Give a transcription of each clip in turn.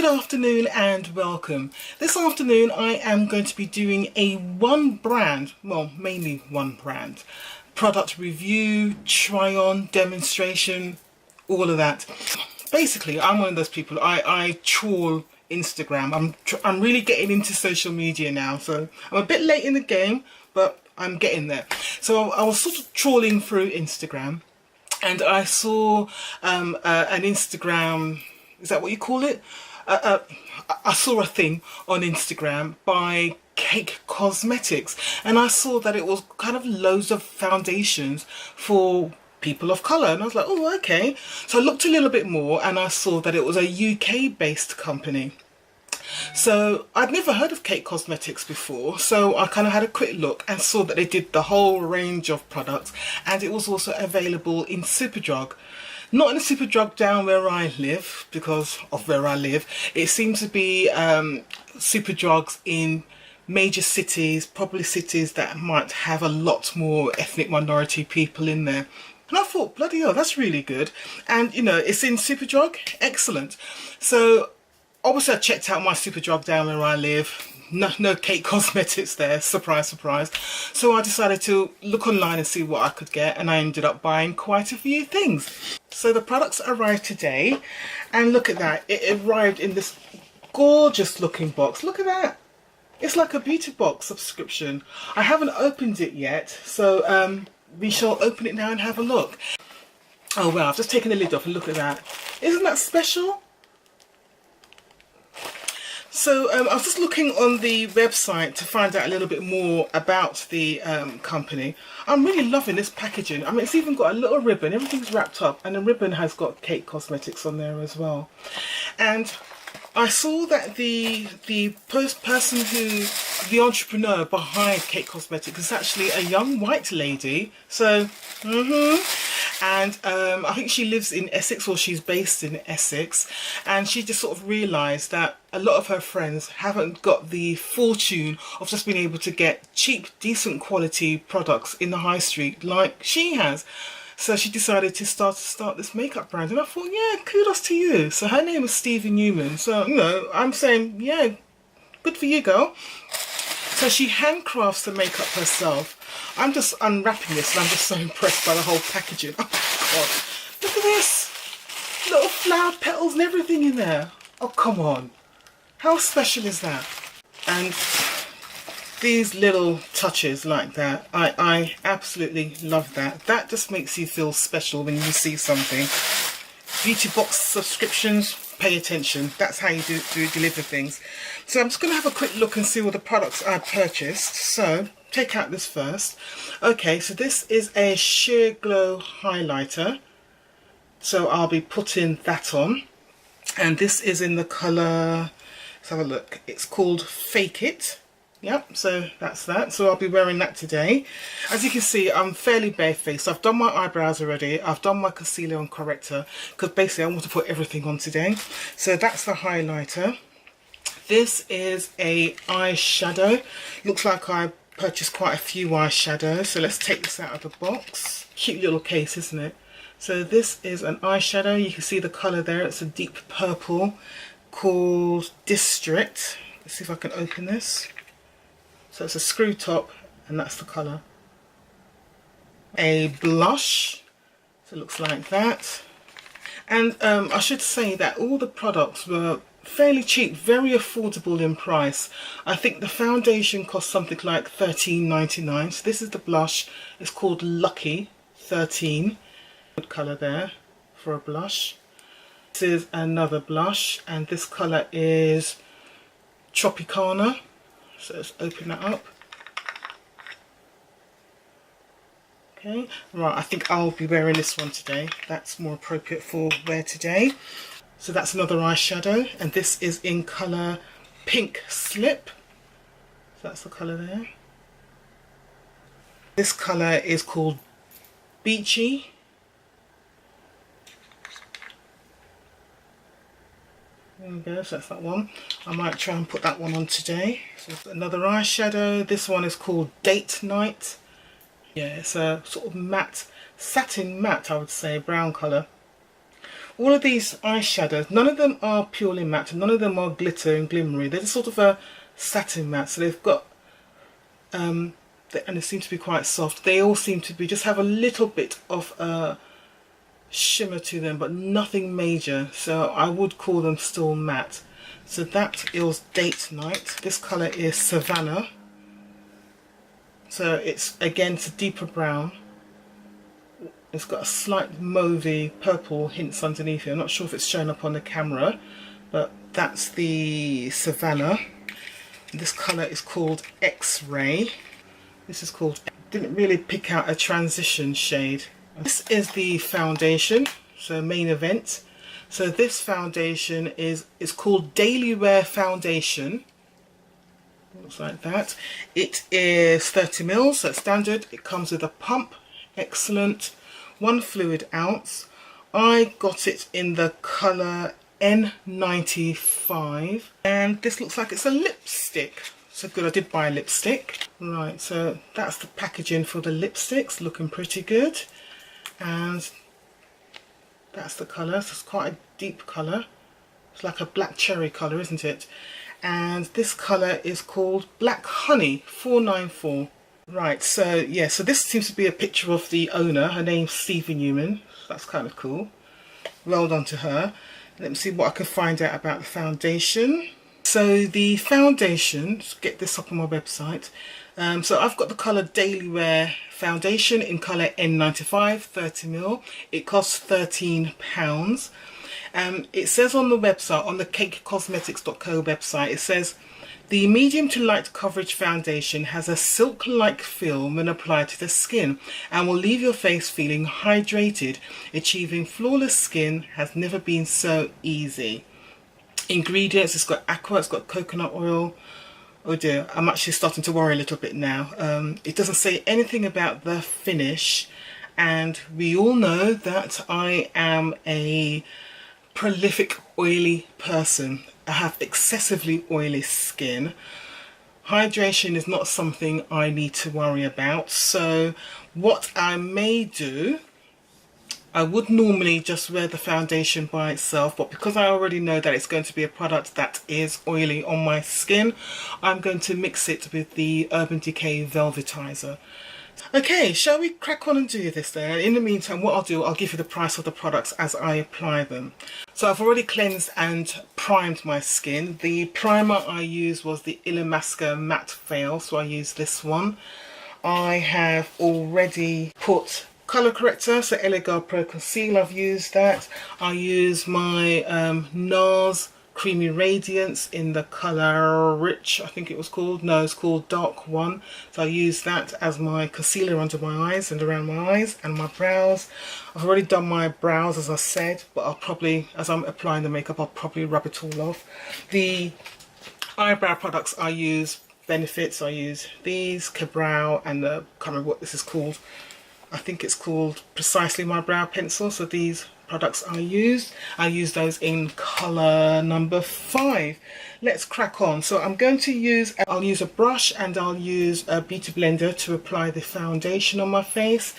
Good afternoon and welcome. This afternoon I am going to be doing a mainly one brand, product review, try on, demonstration, all of that. Basically, I'm one of those people, I trawl Instagram. I'm really getting into social media now, so I'm a bit late in the game, but I'm getting there. So I was sort of trawling through Instagram and I saw an Instagram, is that what you call it? I saw a thing on Instagram by C.A.K.E Cosmetics, and I saw that it was kind of loads of foundations for people of colour, and I was like, oh, okay. So I looked a little bit more and I saw that it was a UK based company. So I'd never heard of C.A.K.E Cosmetics before, so I kind of had a quick look and saw that they did the whole range of products, and it was also available in Superdrug. Not in a Superdrug down where I live, because of where I live. It seems to be Superdrugs in major cities, probably cities that might have a lot more ethnic minority people in there. And I thought, bloody hell, that's really good. And, you know, it's in Superdrug. Excellent. So, obviously I checked out my Superdrug down where I live. No C.A.K.E Cosmetics there, surprise, surprise. So I decided to look online and see what I could get, and I ended up buying quite a few things. So the products arrived today, and look at that, it arrived in this gorgeous looking box. Look at that. It's like a beauty box subscription. I haven't opened it yet, so we shall open it now and have a look. Oh wow, I've just taken the lid off and look at that. Isn't that special? So I was just looking on the website to find out a little bit more about the company. I'm really loving this packaging. I mean, it's even got a little ribbon. Everything's wrapped up, and the ribbon has got C.A.K.E Cosmetics on there as well. And I saw that the entrepreneur behind C.A.K.E Cosmetics is actually a young white lady. So, and I think she lives in Essex, or she's based in Essex, and she just sort of realised that a lot of her friends haven't got the fortune of just being able to get cheap, decent quality products in the high street like she has. So she decided to start this makeup brand, and I thought, yeah, kudos to you. So her name is Stevie Newman. So, you know, I'm saying, yeah, good for you, girl. So she handcrafts the makeup herself. I'm just unwrapping this, and I'm just so impressed by the whole packaging. Oh God, look at this, little flower petals and everything in there. Oh, come on, how special is that? And these little touches like that, I absolutely love that. That just makes you feel special when you see something. Beauty box subscriptions, pay attention. That's how you do deliver things. So I'm just going to have a quick look and see all the products I purchased. So take out this first. Okay, so this is a sheer glow highlighter. So I'll be putting that on. And this is in the colour, let's have a look. It's called Fake It. Yep, so that's that. So I'll be wearing that today. As you can see, I'm fairly barefaced. I've done my eyebrows already. I've done my concealer and corrector, because basically I want to put everything on today. So that's the highlighter. This is a eyeshadow. Looks like I purchased quite a few eyeshadows. So let's take this out of the box. Cute little case, isn't it? So this is an eyeshadow. You can see the colour there. It's a deep purple called District. Let's see if I can open this. So it's a screw top, and that's the colour. A blush, so it looks like that. And I should say that all the products were fairly cheap, very affordable in price. I think the foundation cost something like $13.99. So this is the blush. It's called Lucky 13. Good colour there for a blush. This is another blush, and this colour is Tropicana. So let's open that up. Okay, right, I think I'll be wearing this one today. That's more appropriate for wear today. So that's another eyeshadow, and this is in colour Pink Slip. So that's the colour there. This colour is called Beachy. There we go, so that's that one. I might try and put that one on today. So another eyeshadow. This one is called Date Night. Yeah, it's a sort of matte, satin matte, I would say, brown colour. all of these eyeshadows, none of them are purely matte, none of them are glitter and glimmery. They're just sort of a satin matte, so they've got and they seem to be quite soft. They all seem to be just have a little bit of a shimmer to them, but nothing major, so I would call them still matte. So that is Date Night. This colour is Savannah, so it's again, it's a deeper brown. It's got a slight mauvey purple hints underneath it. I'm not sure if it's showing up on the camera, but that's the Savannah. This colour is called X-Ray. This is called, didn't really pick out a transition shade. This is the foundation, so Main Event. So this foundation is called Daily Wear Foundation. Looks like that. It is 30 ml, so it's standard. It comes with a pump, excellent. 1 fluid ounce. I got it in the colour N95, and this looks like it's a lipstick. So good, I did buy a lipstick. Right, so that's the packaging for the lipsticks, looking pretty good. And that's the colour, so it's quite a deep colour. It's like a black cherry colour, isn't it? And this colour is called Black Honey 494. Right, so yeah, so this seems to be a picture of the owner. Her name's Stevie Newman. That's kind of cool. Well done to her. Let me see what I can find out about the foundation. So the foundation, let's get this up on my website. So I've got the colour Daily Wear Foundation in colour N95, 30 ml. It costs £13. It says on the website, on the CAKEcosmetics.co website, it says, the medium to light coverage foundation has a silk-like film when applied to the skin and will leave your face feeling hydrated. Achieving flawless skin has never been so easy. Ingredients, it's got aqua, it's got coconut oil. Oh dear, I'm actually starting to worry a little bit now. It doesn't say anything about the finish, and we all know that I am a prolific oily person. I have excessively oily skin. Hydration is not something I need to worry about. So what I may do, I would normally just wear the foundation by itself, but because I already know that it's going to be a product that is oily on my skin, I'm going to mix it with the Urban Decay Velvetizer. Okay, shall we crack on and do this then? In the meantime, what I'll do, I'll give you the price of the products as I apply them. So I've already cleansed and primed my skin. The primer I used was the Illamasqua Matte Veil, so I used this one. I have already put colour corrector, so Girl Pro Conceal, I've used that. I use my Nars Creamy Radiance in the colour Rich, I think it was called. No, it's called Dark One. So I use that as my concealer under my eyes and around my eyes and my brows. I've already done my brows, as I said, but I'll probably, as I'm applying the makeup, I'll probably rub it all off. The eyebrow products I use, Benefits, I use these, Cabrow, and I can't remember what this is called. I think it's called Precisely My Brow Pencil. So these products I use those in colour number 5. Let's crack on. So I'm going to use, I'll use a brush and I'll use a beauty blender to apply the foundation on my face.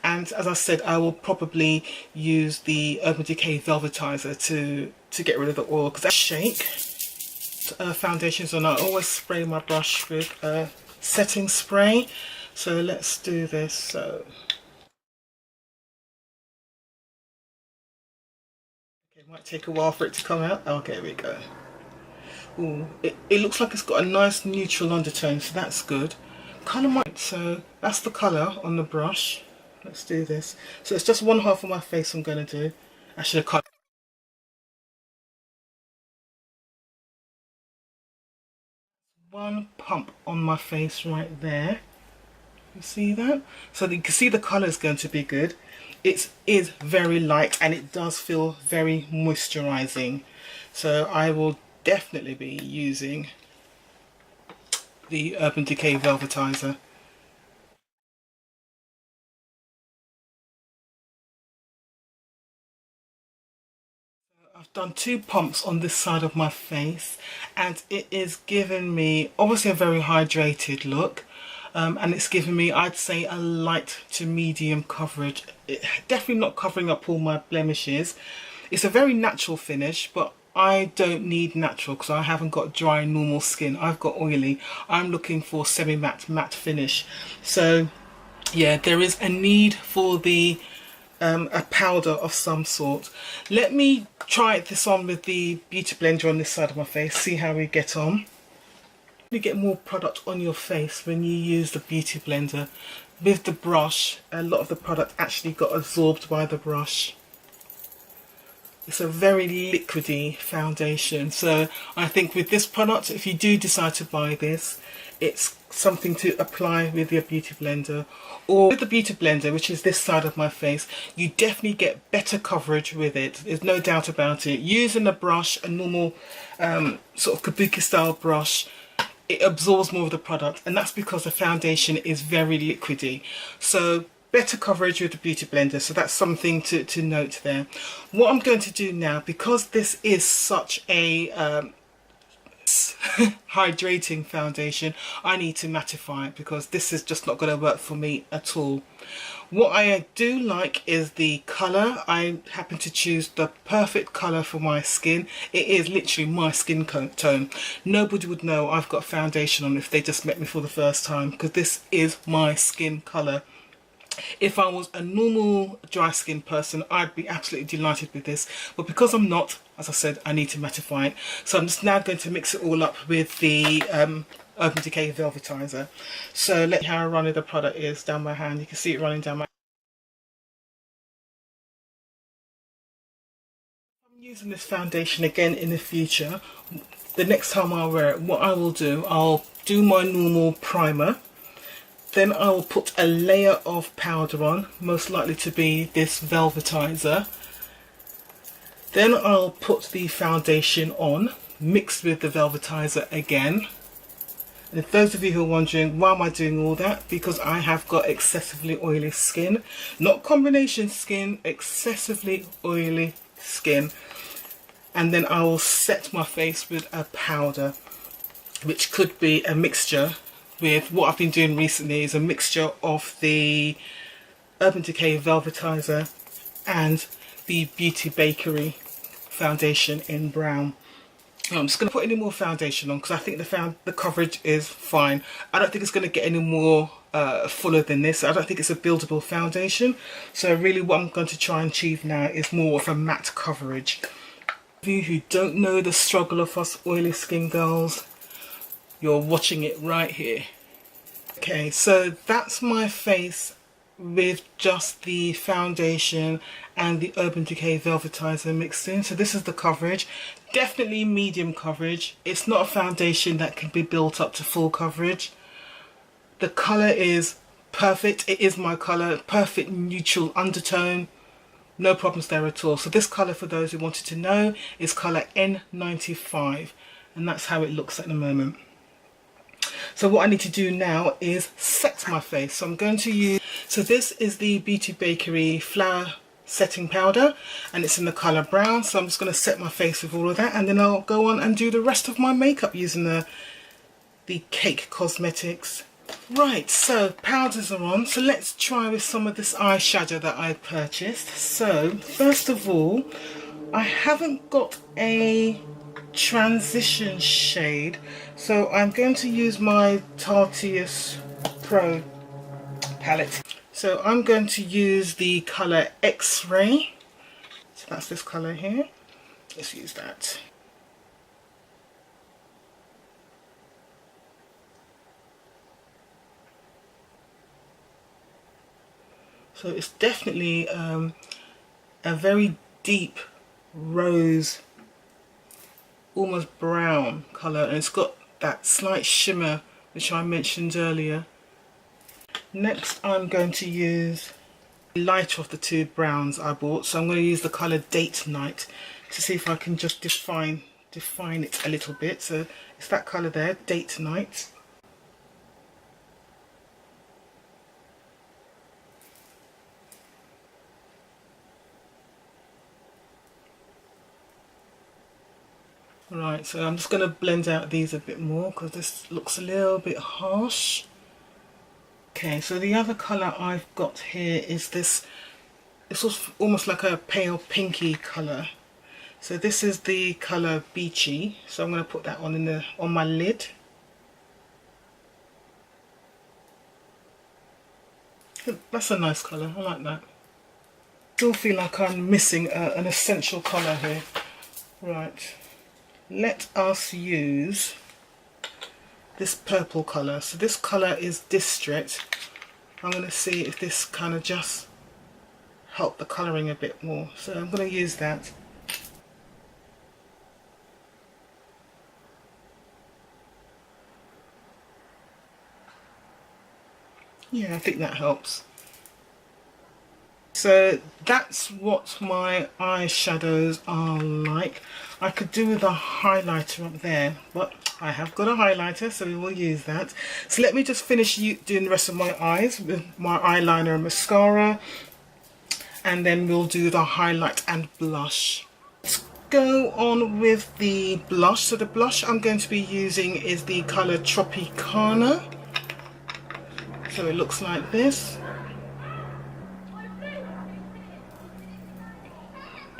And as I said, I will probably use the Urban Decay Velvetizer to get rid of the oil, because that shake foundations on. I always spray my brush with a setting spray. So let's do this. So might take a while for it to come out. Okay, here we go. Ooh, it looks like it's got a nice neutral undertone, so that's good. Colour might, so that's the colour on the brush. Let's do this. So it's just one half of my face I'm going to do. I should have cut. One pump on my face right there. You see that? So you can see the colour is going to be good. It is very light and it does feel very moisturising. So I will definitely be using the Urban Decay Velvetizer. I've done 2 pumps on this side of my face and it is giving me obviously a very hydrated look. And it's given me, I'd say, a light to medium coverage. Definitely not covering up all my blemishes. It's a very natural finish, but I don't need natural because I haven't got dry normal skin. I've got oily. I'm looking for semi-matte matte finish. So yeah, there is a need for the a powder of some sort. Let me try this on with the beauty blender on this side of my face, see how we get on. You get more product on your face when you use the beauty blender. With the brush, a lot of the product actually got absorbed by the brush. It's a very liquidy foundation, so I think with this product, if you do decide to buy this, it's something to apply with your beauty blender. Or with the beauty blender, which is this side of my face, you definitely get better coverage with it. There's no doubt about it. Using a brush, a normal sort of kabuki style brush, it absorbs more of the product, and that's because the foundation is very liquidy. So better coverage with the beauty blender, so that's something to note there. What I'm going to do now, because this is such a hydrating foundation, I need to mattify it because this is just not going to work for me at all. What I do like is the colour. I happen to choose the perfect colour for my skin. It is literally my skin tone. Nobody would know I've got foundation on if they just met me for the first time, because this is my skin colour. If I was a normal dry skin person, I'd be absolutely delighted with this, but because I'm not, as I said, I need to mattify it. So I'm just now going to mix it all up with the Urban Decay Velvetizer. So let's see how running the product is down my hand. You can see it running down my hand. I'm using this foundation again in the future. The next time I wear it, what I will do, I'll do my normal primer. Then I will put a layer of powder on, most likely to be this Velvetizer. Then I'll put the foundation on, mixed with the Velvetizer again. And if those of you who are wondering, why am I doing all that? Because I have got excessively oily skin. Not combination skin, excessively oily skin. And then I will set my face with a powder, which could be a mixture. With what I've been doing recently is a mixture of the Urban Decay Velvetizer and the Beauty Bakerie foundation in brown. I'm just going to put any more foundation on because I think the coverage is fine. I don't think it's going to get any more fuller than this. I don't think it's a buildable foundation. So really what I'm going to try and achieve now is more of a matte coverage. For you who don't know the struggle of us oily skin girls, you're watching it right here. Okay, so that's my face with just the foundation and the Urban Decay Velvetizer mixed in. So this is the coverage. Definitely medium coverage. It's not a foundation that can be built up to full coverage. The colour is perfect. It is my colour. Perfect neutral undertone. No problems there at all. So this colour, for those who wanted to know, is colour N95. And that's how it looks at the moment. So what I need to do now is set my face. So I'm going to use, so this is the Beauty Bakerie Flower Setting Powder and it's in the colour brown. So I'm just going to set my face with all of that and then I'll go on and do the rest of my makeup using the C.A.K.E Cosmetics. Right, so powders are on. So let's try with some of this eyeshadow that I purchased. So first of all, I haven't got a transition shade, so I'm going to use my Tarteus Pro palette. So I'm going to use the colour X-Ray. So that's this colour here. Let's use that. So it's definitely a very deep rose, almost brown colour, and it's got that slight shimmer which I mentioned earlier. Next I'm going to use the lighter of the two browns I bought, so I'm going to use the colour Date Night to see if I can just define it a little bit. So it's that colour there, Date Night. Right, so I'm just going to blend out these a bit more because this looks a little bit harsh. Okay, so the other colour I've got here is this, it's almost like a pale pinky colour. So this is the colour Beachy, so I'm going to put that on my lid. That's a nice colour, I like that. Still feel like I'm missing an essential colour here. Right, let us use this purple colour. So this colour is District. I'm going to see if this kind of just help the colouring a bit more. So I'm going to use that. Yeah, I think that helps. So that's what my eyeshadows are like. I could do with a highlighter up there, but I have got a highlighter, so we will use that. So let me just finish doing the rest of my eyes with my eyeliner and mascara, and then we'll do the highlight and blush. Let's go on with the blush. So the blush I'm going to be using is the colour Tropicana. So it looks like this.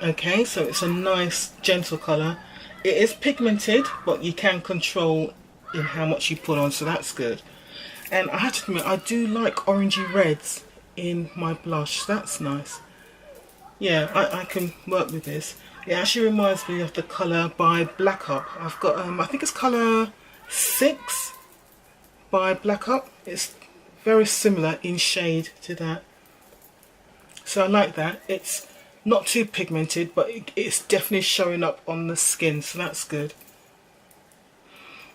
Okay, so it's a nice gentle colour. It is pigmented, but you can control in how much you put on, so that's good. And I have to admit, I do like orangey reds in my blush. That's nice. Yeah, I can work with this. It actually reminds me of the colour by Black Up. I've got, I think it's colour 6 by Black Up. It's very similar in shade to that. So I like that. It's not too pigmented, but it's definitely showing up on the skin, so that's good.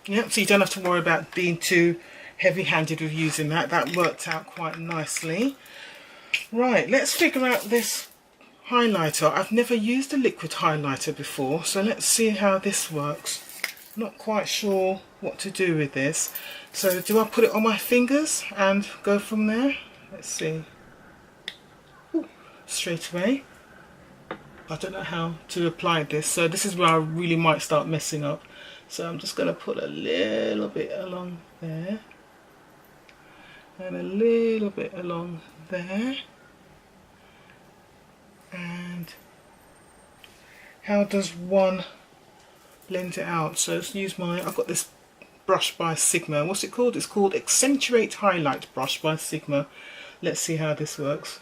Yeah, so you don't have to worry about being too heavy-handed with using that. That worked out quite nicely. Right, let's figure out this highlighter. I've never used a liquid highlighter before, so let's see how this works. Not quite sure what to do with this. So do I put it on my fingers and go from there? Let's see. Ooh, straight away. I don't know how to apply this, so this is where I really might start messing up. So I'm just going to put a little bit along there and a little bit along there. And how does one blend it out? So let's use I've got this brush by Sigma. What's it called? It's called Accentuate Highlight Brush by Sigma. Let's see how this works.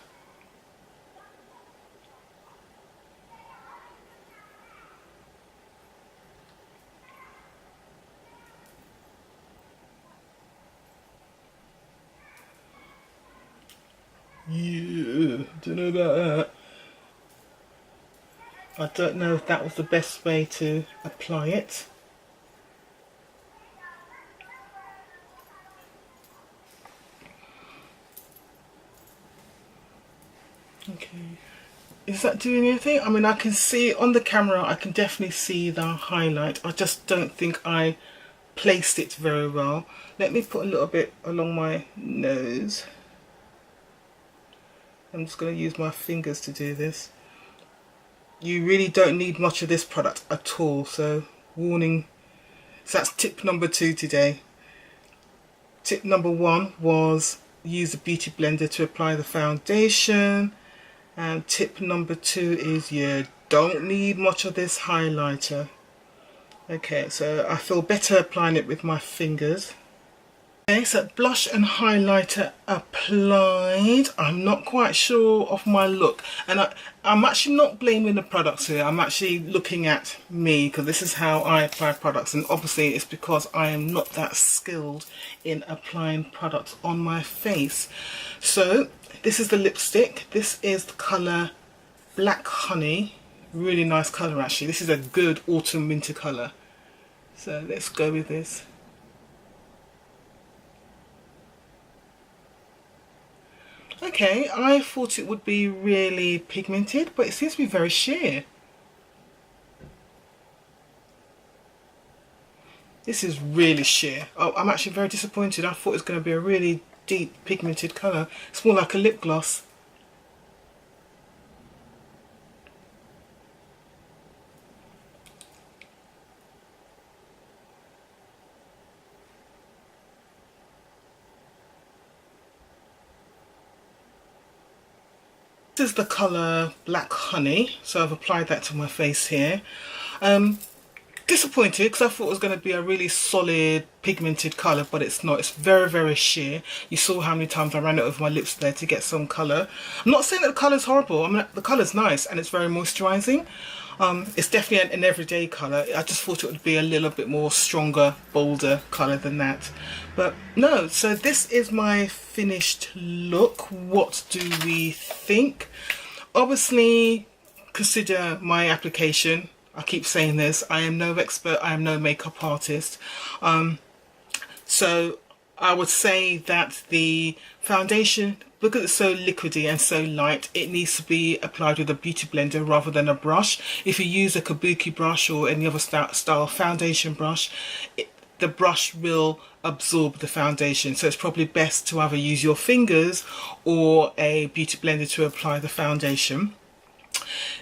Yeah, don't know about that. I don't know if that was the best way to apply it. Okay, is that doing anything? I mean, I can see on the camera, I can definitely see the highlight. I just don't think I placed it very well. Let me put a little bit along my nose. I'm just going to use my fingers to do this. You really don't need much of this product at all, so warning. So that's tip number 2 today. Tip number 1 was use a beauty blender to apply the foundation, and tip number 2 is you don't need much of this highlighter. Okay, so I feel better applying it with my fingers. Okay, so blush and highlighter applied. I'm not quite sure of my look, and I'm actually not blaming the products here. I'm actually looking at me, because this is how I apply products, and obviously it's because I am not that skilled in applying products on my face. So this is the lipstick. This is the colour Black Honey. Really nice colour actually. This is a good autumn winter colour. So let's go with this. Okay, I thought it would be really pigmented, but it seems to be very sheer. This is really sheer. Oh, I'm actually very disappointed. I thought it was going to be a really deep pigmented colour. It's more like a lip gloss. This is the colour Black Honey, so I've applied that to my face here. Disappointed because I thought it was going to be a really solid pigmented colour, but it's not. It's very, very sheer. You saw how many times I ran it over my lips there to get some colour. I'm not saying that the colour's horrible. I mean, the colour's nice and it's very moisturising. It's definitely an everyday colour. I just thought it would be a little bit more stronger, bolder colour than that. But no, so this is my finished look. What do we think? Obviously, consider my application. I keep saying this, I am no expert, I am no makeup artist. So I would say that the foundation, because it's so liquidy and so light, it needs to be applied with a beauty blender rather than a brush. If you use a kabuki brush or any other style foundation brush, the brush will absorb the foundation. So it's probably best to either use your fingers or a beauty blender to apply the foundation.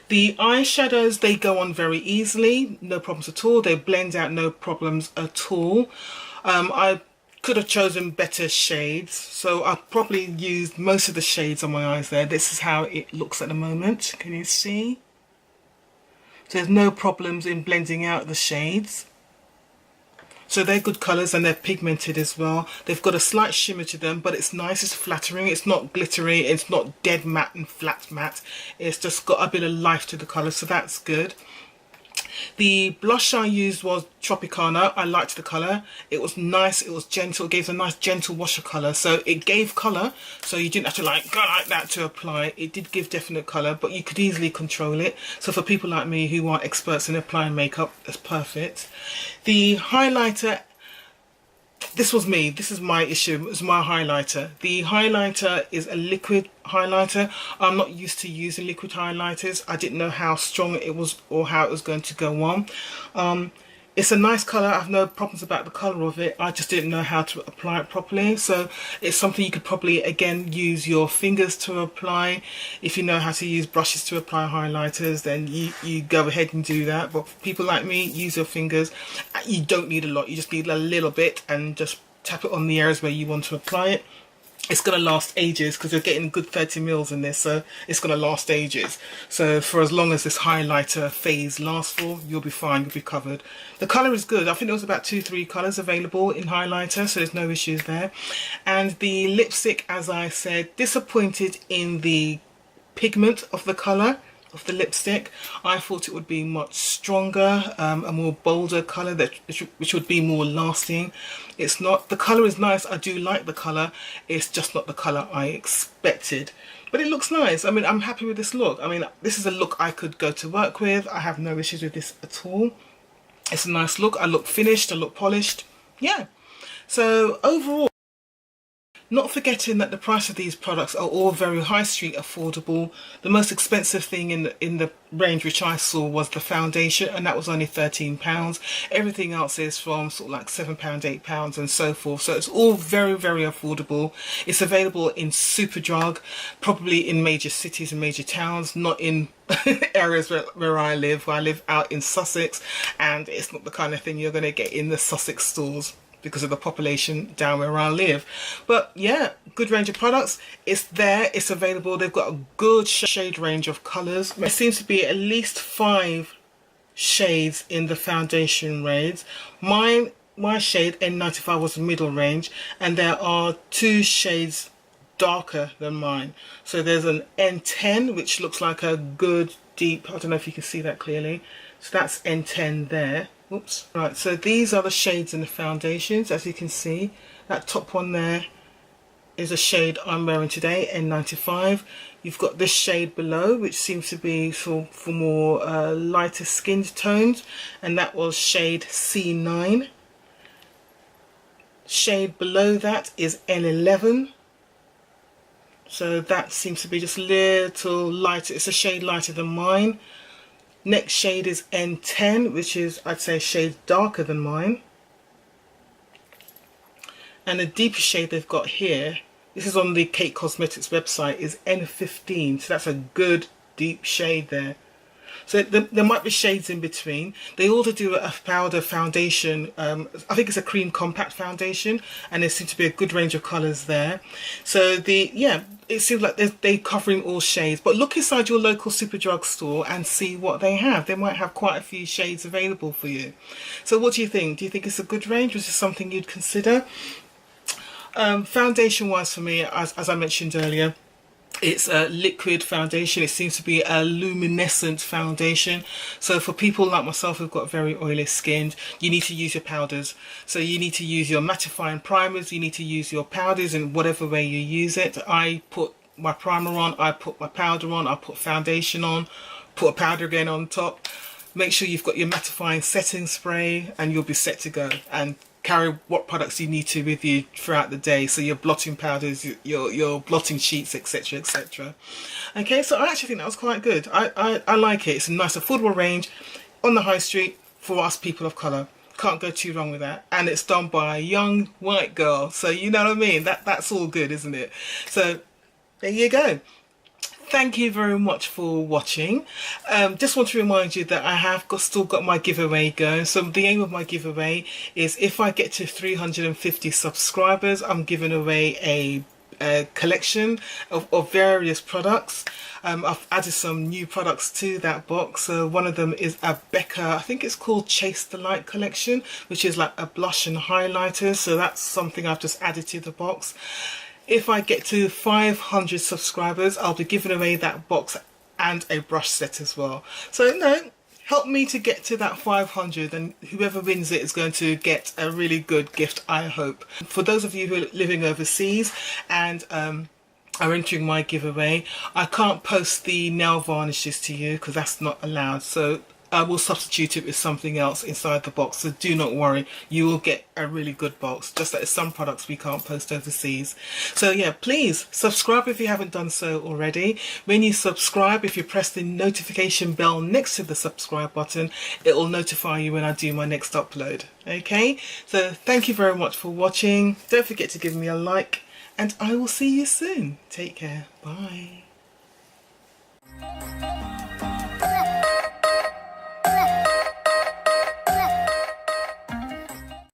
The eyeshadows, they go on very easily, no problems at all. They blend out, no problems at all. I could have chosen better shades, so I probably used most of the shades on my eyes there. This is how it looks at the moment. Can you see? So there's no problems in blending out the shades. So they're good colours and they're pigmented as well. They've got a slight shimmer to them, but it's nice, it's flattering, it's not glittery, it's not dead matte and flat matte. It's just got a bit of life to the colour, so that's good. The blush I used was Tropicana. I liked the colour. It was nice, it was gentle, it gave a nice gentle washer colour. So it gave colour, so you didn't have to like go like that to apply. It did give definite colour, but you could easily control it. So for people like me who aren't experts in applying makeup, that's perfect. The highlighter, this was me, this is my issue, it was my highlighter. The highlighter is a liquid highlighter. I'm not used to using liquid highlighters. I didn't know how strong it was or how it was going to go on. It's a nice colour, I have no problems about the colour of it, I just didn't know how to apply it properly. So it's something you could probably again use your fingers to apply. If you know how to use brushes to apply highlighters, then you go ahead and do that. But for people like me, use your fingers. You don't need a lot, you just need a little bit and just tap it on the areas where you want to apply it. It's going to last ages because you're getting good 30 mils in this, so it's going to last ages. So for as long as this highlighter phase lasts for, you'll be fine, you'll be covered. The colour is good. I think there was about 2-3 colours available in highlighter, so there's no issues there. And the lipstick, as I said, disappointed in the pigment of the colour of the lipstick. I thought it would be much stronger, a more bolder colour which would be more lasting. It's not. The colour is nice, I do like the colour, it's just not the colour I expected. But it looks nice. I mean, I'm happy with this look. I mean, this is a look I could go to work with. I have no issues with this at all. It's a nice look. I look finished, I look polished. Yeah. So overall, not forgetting that the price of these products are all very high street affordable. The most expensive thing in the range which I saw was the foundation, and that was only £13. Everything else is from sort of like £7, £8 and so forth. So it's all very, very affordable. It's available in Superdrug, probably in major cities and major towns, not in areas where I live. I live out in Sussex, and it's not the kind of thing you're going to get in the Sussex stores because of the population down where I live. But yeah, good range of products. It's there, it's available. They've got a good shade range of colours. There seems to be at least 5 shades in the foundation range. My shade N95 was the middle range, and there are 2 shades darker than mine. So there's an N10, which looks like a good deep, I don't know if you can see that clearly. So that's N10 there. Oops. Right, so these are the shades in the foundations, as you can see. That top one there is a shade I'm wearing today, N95. You've got this shade below, which seems to be for more lighter skinned tones, and that was shade C9. Shade below that is N11. So that seems to be just a little lighter. It's a shade lighter than mine. Next shade is N10, which is, I'd say, a shade darker than mine. And the deeper shade they've got here, this is on the C.A.K.E Cosmetics website, is N15. So that's a good deep shade there. So there might be shades in between. They also do a powder foundation. I think it's a cream compact foundation, and there seems to be a good range of colours there. So it seems like they're covering all shades. But look inside your local Superdrug store and see what they have. They might have quite a few shades available for you. So what do you think? Do you think it's a good range? Was this something you'd consider? Foundation wise for me, as I mentioned earlier, it's a liquid foundation. It seems to be a luminescent foundation. So for people like myself who've got very oily skin, you need to use your powders. So you need to use your mattifying primers. You need to use your powders in whatever way you use it. I put my primer on, I put my powder on, I put foundation on, put a powder again on top. Make sure you've got your mattifying setting spray and you'll be set to go. And carry what products you need to with you throughout the day, so your blotting powders, your blotting sheets, etc, etc. Okay, so I actually think that was quite good. I like it. It's a nice affordable range on the high street for us people of colour. Can't go too wrong with that. And it's done by a young white girl, so you know what I mean, that's all good, isn't it? So there you go. Thank you very much for watching. Just want to remind you that I have still got my giveaway going. So the aim of my giveaway is, if I get to 350 subscribers, I'm giving away a collection of various products. I've added some new products to that box. So one of them is a Becca, I think it's called Chase the Light collection, which is like a blush and highlighter. So that's something I've just added to the box. If I get to 500 subscribers, I'll be giving away that box and a brush set as well. So help me to get to that 500, and whoever wins it is going to get a really good gift, I hope. For those of you who are living overseas and are entering my giveaway, I can't post the nail varnishes to you because that's not allowed. So I will substitute it with something else inside the box, so do not worry, you will get a really good box, just like some products we can't post overseas. So yeah, please subscribe if you haven't done so already. When you subscribe, if you press the notification bell next to the subscribe button, it will notify you when I do my next upload. Okay, so thank you very much for watching. Don't forget to give me a like, and I will see you soon. Take care. Bye.